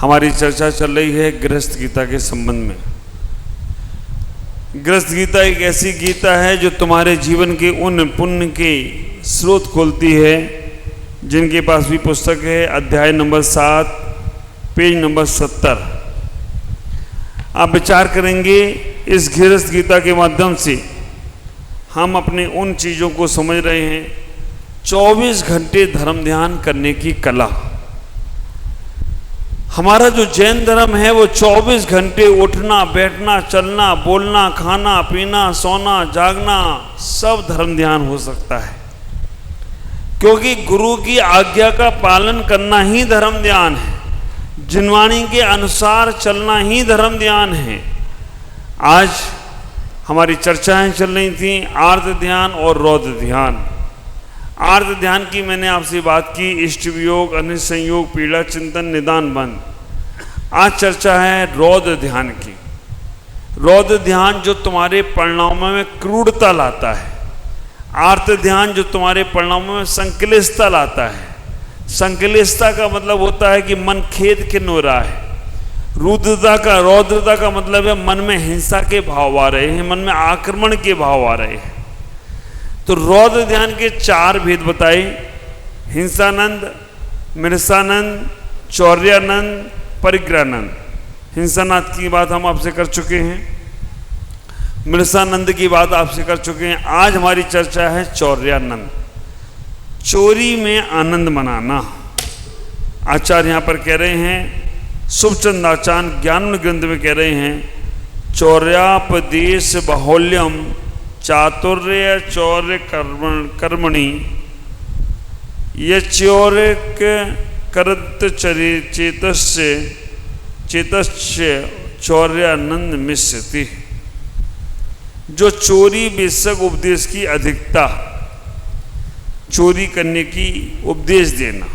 हमारी चर्चा चल रही है गृहस्थ गीता के संबंध में। गृहस्थ गीता एक ऐसी गीता है जो तुम्हारे जीवन के उन पुण्य के स्रोत खोलती है। जिनके पास भी पुस्तक है, अध्याय नंबर 7 पेज नंबर 70, आप विचार करेंगे इस गृहस्थ गीता के माध्यम से हम अपने उन चीज़ों को समझ रहे हैं। 24 घंटे धर्म ध्यान करने की कला। हमारा जो जैन धर्म है वो 24 घंटे उठना बैठना चलना बोलना खाना पीना सोना जागना सब धर्म ध्यान हो सकता है, क्योंकि गुरु की आज्ञा का पालन करना ही धर्म ध्यान है। जिनवाणी के अनुसार चलना ही धर्म ध्यान है। आज हमारी चर्चाएं चल रही थी आर्त ध्यान और रौद्र ध्यान। आर्त ध्यान की मैंने आपसे बात की, इष्ट वियोग अनिष्ट संयोग पीड़ा चिंतन निदान बंद। आज चर्चा है रौद्र ध्यान की। रौद्र ध्यान जो तुम्हारे परिणामों में क्रूरता लाता है, आर्त ध्यान जो तुम्हारे परिणामों में संकलिष्टता लाता है। संकलिष्टता का मतलब होता है कि मन खेद खिन्न हो रहा है। रौद्रता का मतलब है मन में हिंसा के भाव आ रहे हैं, मन में आक्रमण के भाव आ रहे हैं। तो रौद्र ध्यान के 4 भेद बताए, हिंसानंद, मृषानंद, चौर्यानंद, परिग्रहानंद। हिंसानंद की बात हम आपसे कर चुके हैं, मृषानंद की बात आपसे कर चुके हैं। आज हमारी चर्चा है चौर्यानंद, चोरी में आनंद मनाना। आचार्य यहाँ पर कह रहे हैं, शुभचंद आचार्य ज्ञान ग्रंथ में कह रहे हैं, चौर्यापदेश बाहुल्यम चातुर्य चौर्य कर्मणि यौर्य करत चेतस्य चौर्यानंद मिश्यति। जो चोरी बेशक उपदेश की अधिकता, चोरी करने की उपदेश देना,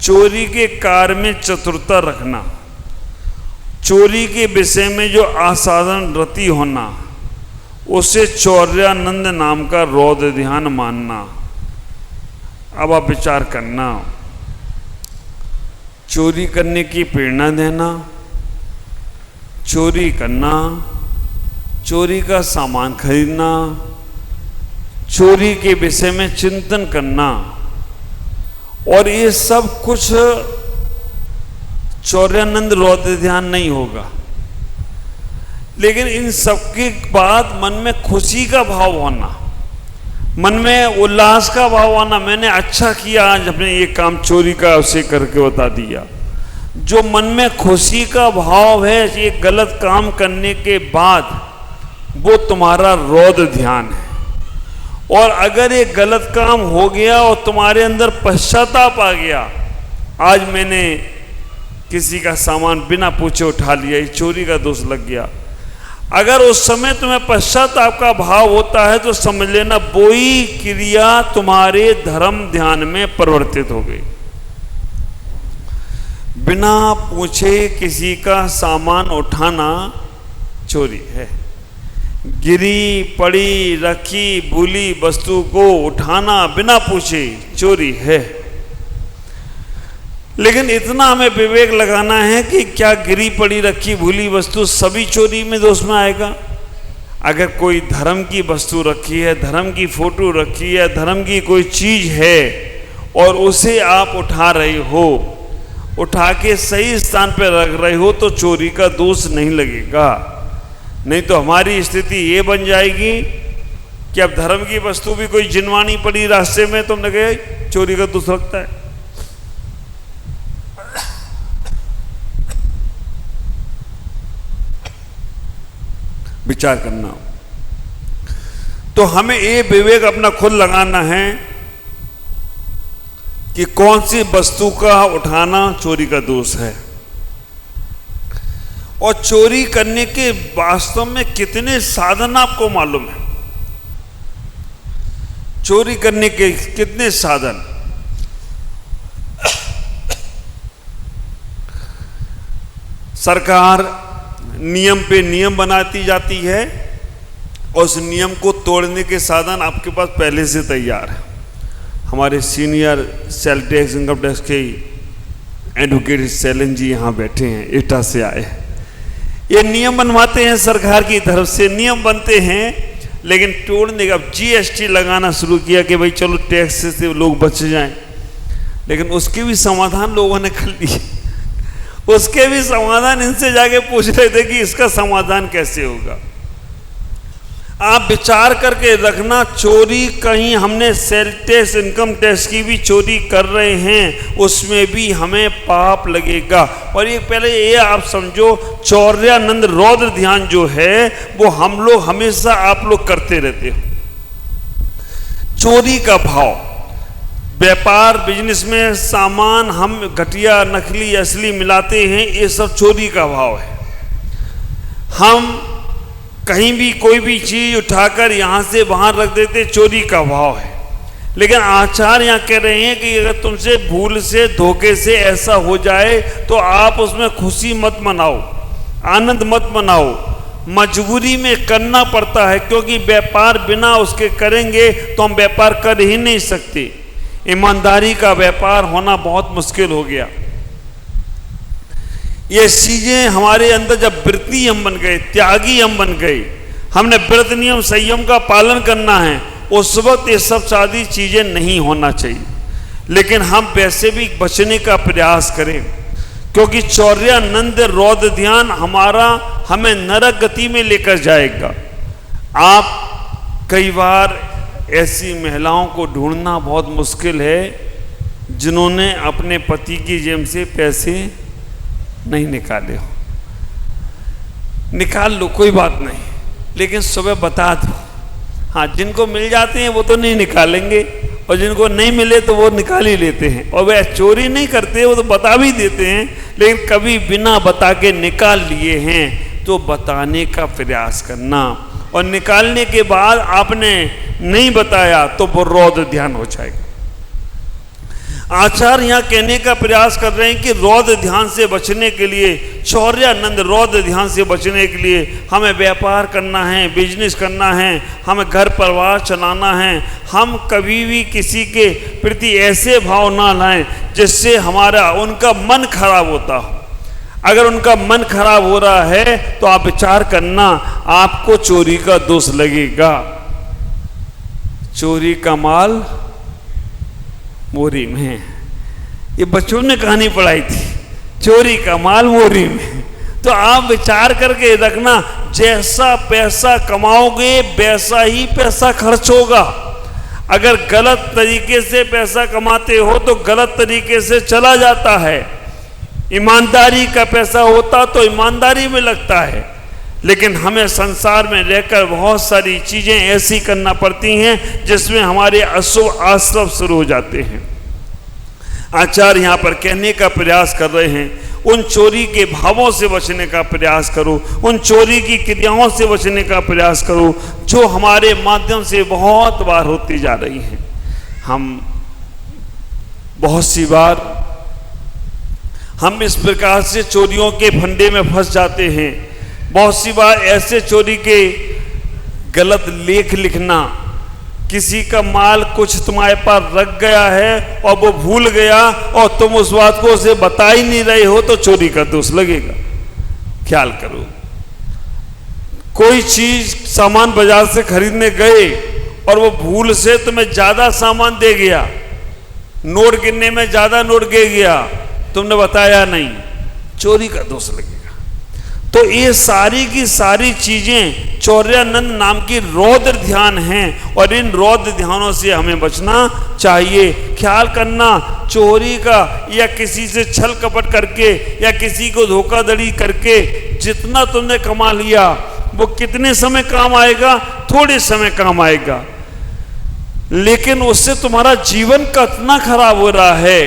चोरी के कार्य में चतुरता रखना, चोरी के विषय में जो असाधारण रति होना, उसे चौर्यानंद नाम का रौद्र ध्यान मानना। अब आप विचार करना, चोरी करने की प्रेरणा देना, चोरी करना, चोरी का सामान खरीदना, चोरी के विषय में चिंतन करना, और ये सब कुछ चौर्यानंद रौद्र ध्यान नहीं होगा। लेकिन इन सब के बाद मन में खुशी का भाव होना, मन में उल्लास का भाव आना, मैंने अच्छा किया आज अपने ये काम चोरी का उसे करके बता दिया। जो मन में खुशी का भाव है ये गलत काम करने के बाद, वो तुम्हारा रौद्र ध्यान है। और अगर ये गलत काम हो गया और तुम्हारे अंदर पश्चाताप आ गया, आज मैंने किसी का सामान बिना पूछे उठा लिया, ये चोरी का दोष लग गया, अगर उस समय तुम्हें पश्चाताप का भाव होता है तो समझ लेना वो ही क्रिया तुम्हारे धर्म ध्यान में परिवर्तित हो गई। बिना पूछे किसी का सामान उठाना चोरी है। गिरी पड़ी रखी भूली वस्तु को उठाना बिना पूछे चोरी है। लेकिन इतना हमें विवेक लगाना है कि क्या गिरी पड़ी रखी भूली वस्तु सभी चोरी में दोष में आएगा? अगर कोई धर्म की वस्तु रखी है, धर्म की फोटो रखी है, धर्म की कोई चीज है और उसे आप उठा रहे हो, उठा के सही स्थान पर रख रहे हो, तो चोरी का दोष नहीं लगेगा। नहीं तो हमारी स्थिति ये बन जाएगी कि अब धर्म की वस्तु भी कोई जिनवानी पड़ी रास्ते में, तुमने कहा चोरी का दोष लगता है। विचार करना। तो हमें ये विवेक अपना खुद लगाना है कि कौन सी वस्तु का उठाना चोरी का दोष है, और चोरी करने के वास्तव में कितने साधन आपको मालूम है। चोरी करने के कितने साधन। सरकार नियम पे नियम बनाती जाती है और उस नियम को तोड़ने के साधन आपके पास पहले से तैयार है। हमारे senior sale tax income tax के एडवोकेट सैलन जी यहाँ बैठे हैं, एटा से आए हैं। ये नियम बनवाते हैं सरकार की तरफ से, नियम बनते हैं, लेकिन तोड़ने का जीएसटी लगाना शुरू किया कि भाई चलो टैक्स से लोग बच जाएं, लेकिन उसके भी समाधान लोगों ने कर लिए। उसके भी समाधान इनसे जाके पूछ रहे थे कि इसका समाधान कैसे होगा। आप विचार करके रखना, चोरी कहीं हमने सेल टैक्स, इनकम टैक्स की भी चोरी कर रहे हैं, उसमें भी हमें पाप लगेगा। और ये पहले ये आप समझो, चौर्यानंद रौद्र ध्यान जो है वो हम लोग हमेशा आप लोग करते रहते हो। चोरी का भाव, व्यापार बिजनेस में सामान हम घटिया नकली असली मिलाते हैं, ये सब चोरी का भाव है। हम कहीं भी कोई भी चीज उठाकर यहां से वहां रख देते, चोरी का भाव है। लेकिन आचार्य यहाँ कह रहे हैं कि अगर तुमसे भूल से धोखे से ऐसा हो जाए तो आप उसमें खुशी मत मनाओ, आनंद मत मनाओ, मजबूरी में करना पड़ता है, क्योंकि व्यापार बिना उसके करेंगे तो हम व्यापार कर ही नहीं सकते। ईमानदारी का व्यापार होना बहुत मुश्किल हो गया। ये चीजें हमारे अंदर जब वृत्ति हम बन गए, त्यागी हम बन गए, हमने व्रत नियम संयम का पालन करना है, उस वक्त ये सब सारी चीजें नहीं होना चाहिए। लेकिन हम वैसे भी बचने का प्रयास करें, क्योंकि चौर्यानंद रौद्र ध्यान हमारा हमें नरक गति में लेकर जाएगा। आप कई बार ऐसी महिलाओं को ढूंढना बहुत मुश्किल है जिन्होंने अपने पति की जेब से पैसे नहीं निकाले हो। निकाल लो, कोई बात नहीं, लेकिन सुबह बता दो। हाँ, जिनको मिल जाते हैं वो तो नहीं निकालेंगे, और जिनको नहीं मिले तो वो निकाल ही लेते हैं। और वह चोरी नहीं करते, वो तो बता भी देते हैं, लेकिन कभी बिना बता के निकाल लिए हैं तो बताने का प्रयास करना। और निकालने के बाद आपने नहीं बताया तो वो रौद्र ध्यान हो जाएगा। आचार्य यहाँ कहने का प्रयास कर रहे हैं कि रौद्र ध्यान से बचने के लिए, चौर्यानंद रौद्र ध्यान से बचने के लिए हमें व्यापार करना है, बिजनेस करना है, हमें घर परिवार चलाना है। हम कभी भी किसी के प्रति ऐसे भाव ना लाएं जिससे हमारा उनका मन खराब होता हो। अगर उनका मन खराब हो रहा है तो आप विचार करना, आपको चोरी का दोष लगेगा। चोरी का माल मोरी में, ये बच्चों ने कहानी पढ़ाई थी, चोरी का माल मोरी में। तो आप विचार करके रखना, जैसा पैसा कमाओगे वैसा ही पैसा खर्च होगा। अगर गलत तरीके से पैसा कमाते हो तो गलत तरीके से चला जाता है। ईमानदारी का पैसा होता तो ईमानदारी में लगता है, लेकिन हमें संसार में रहकर बहुत सारी चीजें ऐसी करना पड़ती हैं जिसमें हमारे अशुभ आश्रम शुरू हो जाते हैं। आचार्य यहाँ पर कहने का प्रयास कर रहे हैं, उन चोरी के भावों से बचने का प्रयास करो, उन चोरी की क्रियाओं से बचने का प्रयास करो जो हमारे माध्यम से बहुत बार होती जा रही हैं। हम बहुत सी बार हम इस प्रकार से चोरियों के फंदे में फंस जाते हैं। बहुत सी बार ऐसे चोरी के गलत लेख लिखना, किसी का माल कुछ तुम्हारे पास रख गया है और वो भूल गया और तुम उस बात को उसे बता ही नहीं रहे हो तो चोरी का दोष लगेगा। ख्याल करो, कोई चीज सामान बाजार से खरीदने गए और वो भूल से तुम्हें ज्यादा सामान दे गया, नोट गिनने में ज्यादा नोट दे गया, तुमने बताया नहीं, चोरी का दोष लगेगा। तो ये सारी की सारी चीजें चौर्यानंद नाम की रौद्र ध्यान हैं, और इन रौद्र ध्यानों से हमें बचना चाहिए। ख्याल करना, चोरी का या किसी से छल कपट करके या किसी को धोखाधड़ी करके जितना तुमने कमा लिया वो कितने समय काम आएगा? थोड़े समय काम आएगा, लेकिन उससे तुम्हारा जीवन कितना खराब हो रहा है,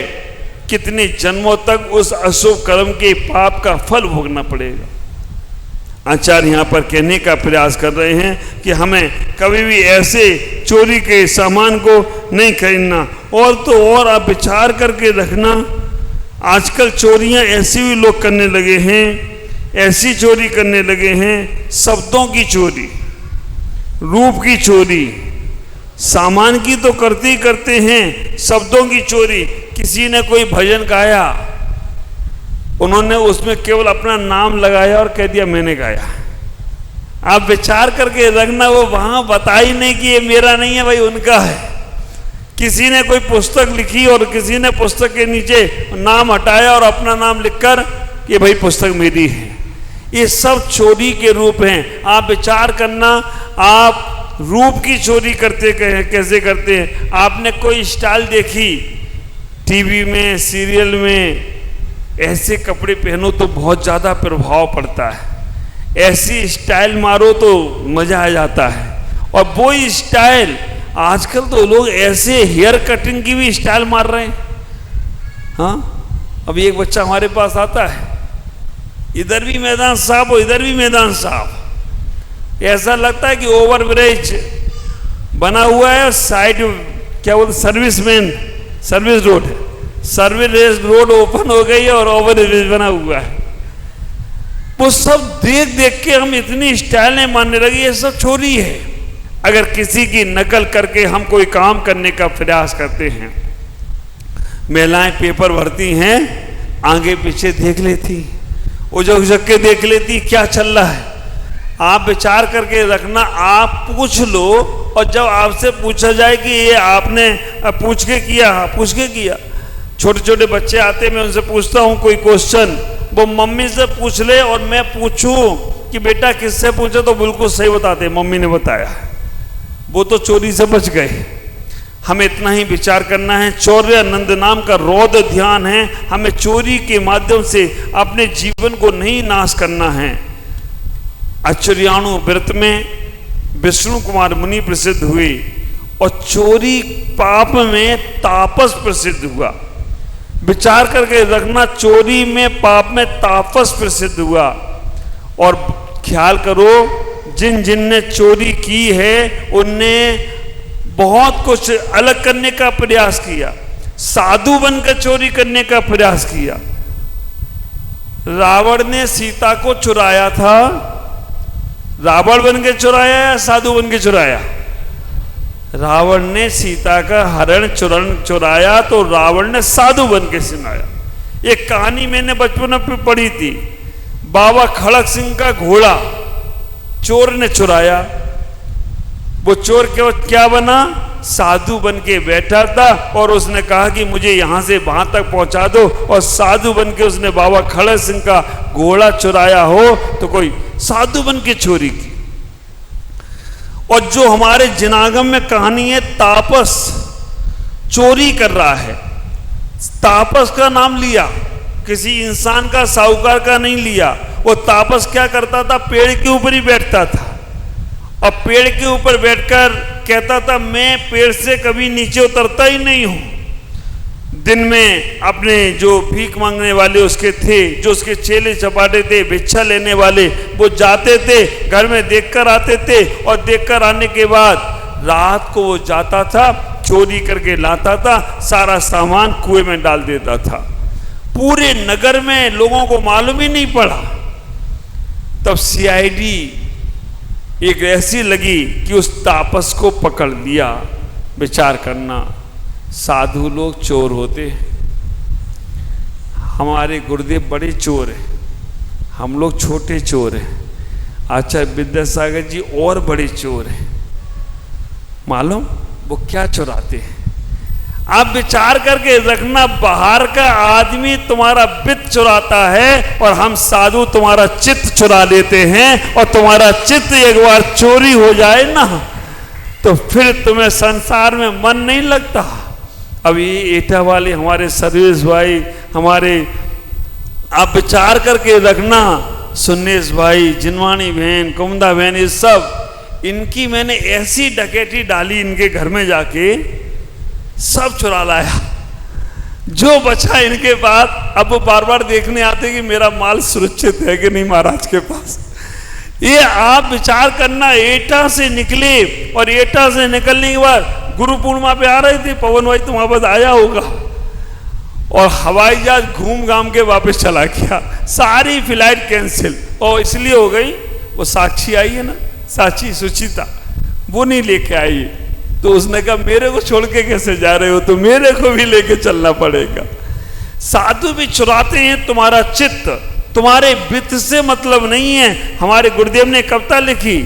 कितने जन्मों तक उस अशुभ कर्म के पाप का फल भोगना पड़ेगा। आचार्य यहाँ पर कहने का प्रयास कर रहे हैं कि हमें कभी भी ऐसे चोरी के सामान को नहीं खरीदना। और तो और आप विचार करके रखना, आजकल चोरियां ऐसी भी लोग करने लगे हैं, ऐसी चोरी करने लगे हैं, शब्दों की चोरी, रूप की चोरी, सामान की तो करते ही करते हैं, शब्दों की चोरी। किसी ने कोई भजन गाया, उन्होंने उसमें केवल अपना नाम लगाया और कह दिया मैंने गाया। आप विचार करके रखना, वो वहां बता ही नहीं कि ये मेरा नहीं है भाई, उनका है। किसी ने कोई पुस्तक लिखी और किसी ने पुस्तक के नीचे नाम हटाया और अपना नाम लिखकर कि भाई पुस्तक मेरी है। ये सब चोरी के रूप हैं। आप विचार करना, आप रूप की चोरी करते कैसे करते हैं। आपने कोई स्टाइल देखी टीवी में, सीरियल में, ऐसे कपड़े पहनो तो बहुत ज़्यादा प्रभाव पड़ता है, ऐसी स्टाइल मारो तो मज़ा आ जाता है। और वो स्टाइल आजकल तो लोग ऐसे हेयर कटिंग की भी स्टाइल मार रहे हैं। हाँ, अभी एक बच्चा हमारे पास आता है, इधर भी मैदान साफ हो, इधर भी मैदान साफ, ऐसा लगता है कि ओवर ब्रिज बना हुआ है, साइड क्या बोलते सर्विस रोड ओपन हो गई है और ओवर ब्रिज बना हुआ है। वो सब देख देख के हम इतनी स्टाइलें मानने लगे, ये सब चोरी है। अगर किसी की नकल करके हम कोई काम करने का प्रयास करते हैं, महिलाएं पेपर भरती हैं, आगे पीछे देख लेती, उजक उजक के देख लेती क्या चल रहा है। आप विचार करके रखना, आप पूछ लो, और जब आपसे पूछा जाए कि ये आपने पूछ के किया। छोटे छोटे बच्चे आते, मैं उनसे पूछता हूँ कोई क्वेश्चन, वो मम्मी से पूछ ले और मैं पूछूं कि बेटा किससे पूछे तो बिल्कुल सही बताते, मम्मी ने बताया। वो तो चोरी से बच गए। हमें इतना ही विचार करना है। चौर्य नंद नाम का रौद्र ध्यान है। हमें चोरी के माध्यम से अपने जीवन को नहीं नाश करना है। आचर्याणु व्रत में विष्णु कुमार मुनि प्रसिद्ध हुए और चोरी पाप में तापस प्रसिद्ध हुआ। विचार करके रखना, चोरी में पाप में तापस प्रसिद्ध हुआ। और ख्याल करो, जिन जिन ने चोरी की है उनने बहुत कुछ अलग करने का प्रयास किया, साधु बनकर चोरी करने का प्रयास किया। रावण ने सीता को चुराया था, रावण बन के चुराया या साधु बन के चुराया? रावण ने सीता का हरण चुराया तो रावण ने साधु बन के सुनाया। एक कहानी मैंने बचपन में पढ़ी थी। बाबा खड़क सिंह का घोड़ा चोर ने चुराया। वो चोर क्या बना? साधु बन के बैठा था और उसने कहा कि मुझे यहां से वहां तक पहुंचा दो, और साधु बन के उसने बाबा खड़क सिंह का घोड़ा चुराया हो तो कोई साधु बन के चोरी की। और जो हमारे जिनागम में कहानी है, तापस चोरी कर रहा है। तापस का नाम लिया, किसी इंसान का, साहूकार का नहीं लिया। वो तापस क्या करता था? पेड़ के ऊपर ही बैठता था और पेड़ के ऊपर बैठकर कहता था मैं पेड़ से कभी नीचे उतरता ही नहीं हूं। दिन में अपने जो भीख मांगने वाले उसके थे, जो उसके चेले चपाटे थे, भिक्षा लेने वाले, वो जाते थे, घर में देखकर आते थे, और देखकर आने के बाद रात को वो जाता था, चोरी करके लाता था, सारा सामान कुएं में डाल देता था। पूरे नगर में लोगों को मालूम ही नहीं पड़ा। तब सीआईडी एक ऐसी लगी कि उस तापस को पकड़ लिया। विचार करना, साधु लोग चोर होते हैं। हमारे गुरुदेव बड़े चोर हैं, हम लोग छोटे चोर हैं। आचार्य विद्यासागर जी और बड़े चोर हैं। मालूम वो क्या चुराते हैं? आप विचार करके रखना, बाहर का आदमी तुम्हारा वित्त चुराता है और हम साधु तुम्हारा चित्त चुरा लेते हैं। और तुम्हारा चित्त एक बार चोरी हो जाए ना तो फिर तुम्हें संसार में मन नहीं लगता। अब ये एटा वाले हमारे सर्विस भाई, हमारे, आप विचार करके रखना, सुन्नेश भाई, जिनवानी बहन, कुमदा बहन, ये सब, इनकी मैंने ऐसी डकैती डाली इनके घर में जाके, सब चुरा लाया जो बचा इनके बाद। अब वो बार बार देखने आते कि मेरा माल सुरक्षित है कि नहीं महाराज के पास। ये आप विचार करना, एटा से निकले और एटा से निकलने के बाद गुरु पूर्णिमा पे आ रहे थे, पवन भाई तुम्हारे पास आया होगा, और हवाई जहाज घूम घाम के वापस चला गया। सारी फ्लाइट कैंसिल, और इसलिए हो गई, वो साक्षी आई है ना, साक्षी सुचिता, वो नहीं लेके आई। तो उसने कहा मेरे को छोड़ के कैसे जा रहे हो, तो मेरे को भी लेके चलना पड़ेगा। साधु भी चुराते हैं तुम्हारा चित्त, तुम्हारे वित्त से मतलब नहीं है। हमारे गुरुदेव ने कविता लिखी,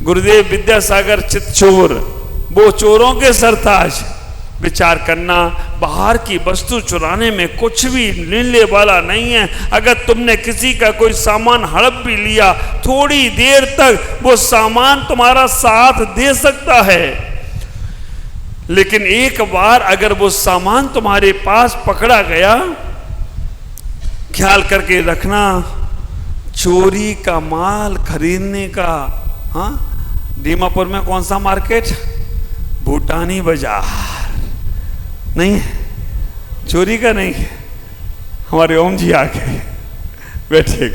गुरुदेव विद्यासागर चित चोर, वो चोरों के सरताज। विचार करना, बाहर की वस्तु चुराने में कुछ भी लेने वाला नहीं है। अगर तुमने किसी का कोई सामान हड़प भी लिया, थोड़ी देर तक वो सामान तुम्हारा साथ दे सकता है, लेकिन एक बार अगर वो सामान तुम्हारे पास पकड़ा गया, ख्याल करके रखना, चोरी का माल खरीदने का, हाँ, दीमापुर में कौन सा मार्केट? भूटानी बाजार नहीं है, चोरी का नहीं है। हमारे ओम जी आ गए, बैठे।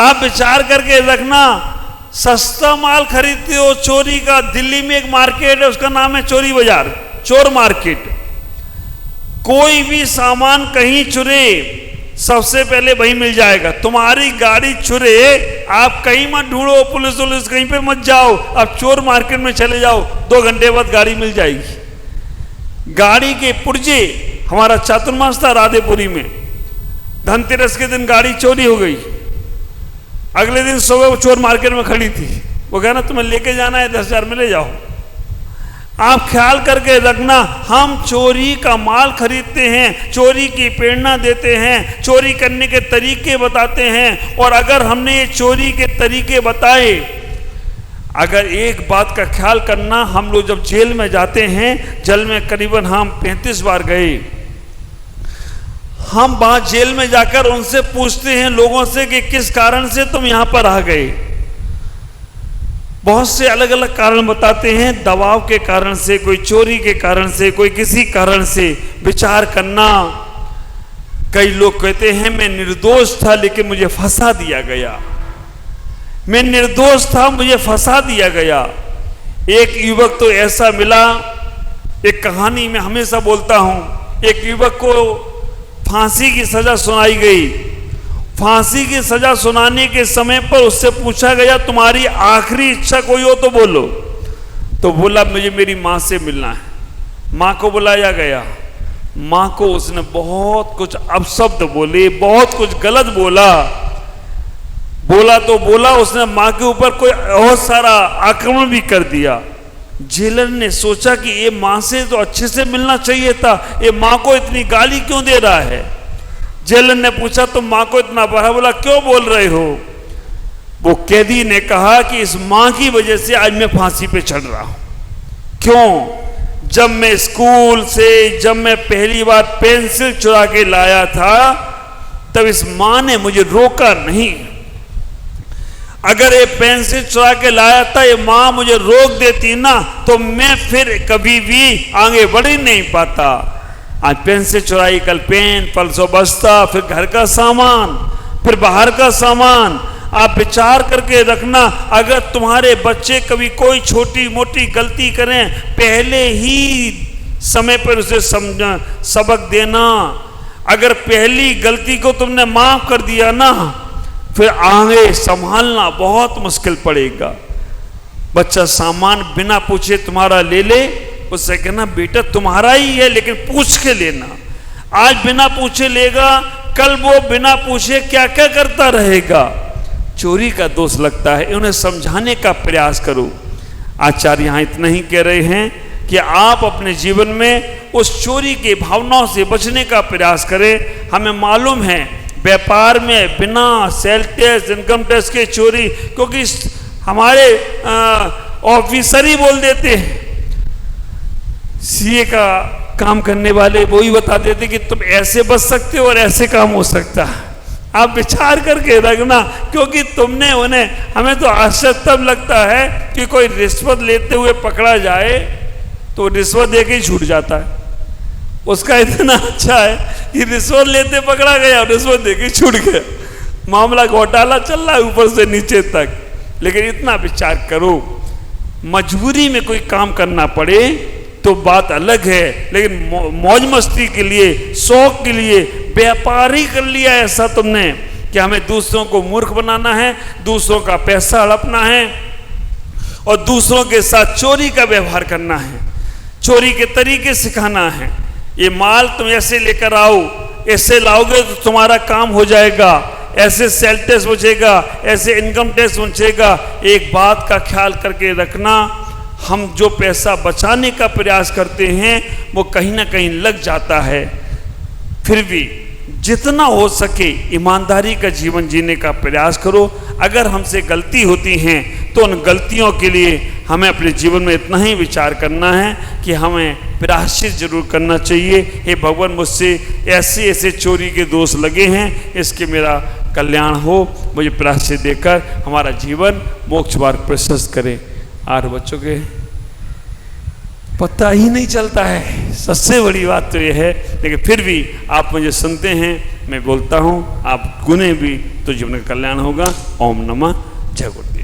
आप विचार करके रखना, सस्ता माल खरीदते हो चोरी का। दिल्ली में एक मार्केट है, उसका नाम है चोरी बाजार, चोर मार्केट। कोई भी सामान कहीं चुरे, सबसे पहले वही मिल जाएगा। तुम्हारी गाड़ी चुरे, आप कहीं मत ढूंढो, पुलिस कहीं पे मत जाओ, आप चोर मार्केट में चले जाओ, 2 घंटे बाद गाड़ी मिल जाएगी। गाड़ी के पुर्जे, हमारा चातुर्मास था राधेपुरी में, धनतेरस के दिन गाड़ी चोरी हो गई। अगले दिन सुबह वो चोर मार्केट में खड़ी थी, वो कहा ना तुम्हें लेके जाना है, 10,000 में ले जाओ। आप ख्याल करके रखना, हम चोरी का माल खरीदते हैं, चोरी की प्रेरणा देते हैं, चोरी करने के तरीके बताते हैं। और अगर हमने ये चोरी के तरीके बताए, अगर एक बात का ख्याल करना, हम लोग जब जेल में जाते हैं, जेल में करीबन हम 35 बार गए, हम वहां जेल में जाकर उनसे पूछते हैं लोगों से कि किस कारण से तुम यहां पर आ गए। बहुत से अलग अलग कारण बताते हैं, दबाव के कारण से, कोई चोरी के कारण से, कोई किसी कारण से। विचार करना, कई लोग कहते हैं मैं निर्दोष था लेकिन मुझे फंसा दिया गया, मैं निर्दोष था मुझे फंसा दिया गया। एक युवक तो ऐसा मिला, एक कहानी में हमेशा बोलता हूं, एक युवक को फांसी की सजा सुनाई गई। फांसी की सजा सुनाने के समय पर उससे पूछा गया तुम्हारी आखिरी इच्छा कोई हो तो बोलो। तो बोला मुझे मेरी मां से मिलना है। मां को बुलाया गया, मां को उसने बहुत कुछ अपशब्द बोले, बहुत कुछ गलत बोला तो बोला उसने मां के ऊपर कोई बहुत सारा आक्रमण भी कर दिया। जेलर ने सोचा कि ये मां से तो अच्छे से मिलना चाहिए था, ये मां को इतनी गाली क्यों दे रहा है। जेलर ने पूछा तुम मां को इतना बड़ा, बोला क्यों बोल रहे हो। वो कैदी ने कहा कि इस मां की वजह से आज मैं फांसी पे चढ़ रहा हूं। क्यों? जब मैं स्कूल से, जब मैं पहली बार पेंसिल चुरा के लाया था, तब इस मां ने मुझे रोका नहीं। अगर ये पेंसिल चुरा के लाया था, ये मां मुझे रोक देती ना, तो मैं फिर कभी भी आगे बढ़ ही नहीं पाता। आज पेंसिल चुराई, कल पेन, परसों बस्ता, फिर घर का सामान, फिर बाहर का सामान। आप विचार करके रखना, अगर तुम्हारे बच्चे कभी कोई छोटी मोटी गलती करें, पहले ही समय पर उसे समझना, सबक देना। अगर पहली गलती को तुमने माफ कर दिया ना, फिर आगे संभालना बहुत मुश्किल पड़ेगा। बच्चा सामान बिना पूछे तुम्हारा ले ले, उससे कहना बेटा तुम्हारा ही है लेकिन पूछ के लेना। आज बिना पूछे लेगा, कल वो बिना पूछे क्या क्या करता रहेगा। चोरी का दोष लगता है, उन्हें समझाने का प्रयास करो। आचार्य यहाँ इतना ही कह रहे हैं कि आप अपने जीवन में उस चोरी की भावनाओं से बचने का प्रयास करें। हमें मालूम है व्यापार में बिना सेल टैक्स, इनकम टैक्स के चोरी, क्योंकि हमारे ऑफिसर ही बोल देते हैं, सीए का काम करने वाले वो ही बता देते कि तुम ऐसे बच सकते हो और ऐसे काम हो सकता है। आप विचार करके रखना, क्योंकि तुमने उन्हें, हमें तो आश्चर्य तब लगता है कि कोई रिश्वत लेते हुए पकड़ा जाए तो रिश्वत देके ही छूट जाता है। उसका इतना अच्छा है कि रिश्वत लेते पकड़ा गया, रिश्वत देके छूट गया। मामला घोटाला चल रहा है ऊपर से नीचे तक। लेकिन इतना विचार करो, मजबूरी में कोई काम करना पड़े तो बात अलग है, लेकिन मौज मस्ती के लिए, शौक के लिए व्यापार ही कर लिया ऐसा तुमने कि हमें दूसरों को मूर्ख बनाना है, दूसरों का पैसा हड़पना है और दूसरों के साथ चोरी का व्यवहार करना है, चोरी के तरीके सिखाना है। ये माल तुम ऐसे लेकर आओ, ऐसे लाओगे तो तुम्हारा काम हो जाएगा, ऐसे सेल टैक्स बचेगा, ऐसे इनकम टैक्स बचेगा। एक बात का ख्याल करके रखना, हम जो पैसा बचाने का प्रयास करते हैं वो कहीं ना कहीं लग जाता है। फिर भी जितना हो सके ईमानदारी का जीवन जीने का प्रयास करो। अगर हमसे गलती होती हैं तो उन गलतियों के लिए हमें अपने जीवन में इतना ही विचार करना है कि हमें प्रायश्चित जरूर करना चाहिए। हे भगवान, मुझसे ऐसे ऐसे चोरी के दोष लगे हैं, इसके मेरा कल्याण हो, मुझे प्रायश्चित देकर हमारा जीवन मोक्ष मार्ग प्रशस्त करे। 8 बच्चों के पता ही नहीं चलता है, सबसे बड़ी बात तो यह है। लेकिन फिर भी आप मुझे सुनते हैं, मैं बोलता हूँ, आप गुने भी तो जीवन का कल्याण होगा। ओम नमः जय गुरुदेव।